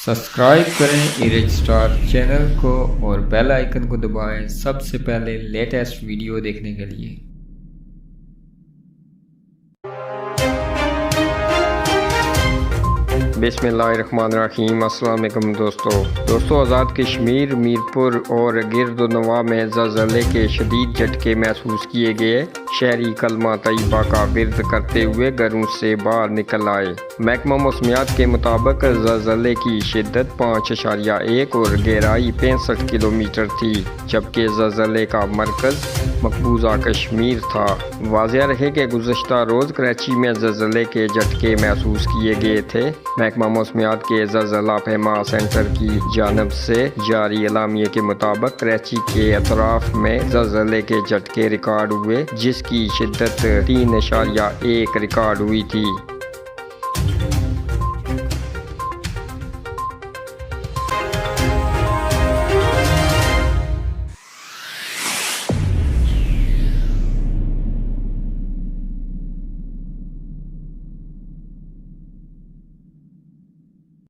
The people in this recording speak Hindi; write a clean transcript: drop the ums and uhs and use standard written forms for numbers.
सब्सक्राइब करें इरेज स्टार चैनल को और बेल आइकन को दबाएं सबसे पहले लेटेस्ट वीडियो देखने के लिए। बिस्मिल्लाहिर्रहमानिर्रहीम। अस्सलाम वालेकुम दोस्तों आज़ाद कश्मीर मीरपुर और गिरदुनवा में ज़लज़ले के शदीद झटके महसूस किए गए। शहरी कलमा तैयबा का विर्द करते हुए घरों से बाहर निकल आए। महकमा मौसमियात के मुताबिक ज़लज़ले की शिद्दत 5.1 और गहराई 65 किलोमीटर थी, जबकि ज़लज़ले का मरकज़ मकबूजा कश्मीर था। वाज़ेह रहे कि गुज़श्ता रोज़ कराची में ज़लज़ले के झटके महसूस किए गए थे। महकमा मौसमियात के ज़लज़ला फहमा सेंटर की जानब से जारी एलामिये के मुताबिक कराची के अतराफ में ज़लज़ले के झटके रिकॉर्ड हुए, जिसकी शिद्दत 3.1 रिकॉर्ड हुई थी।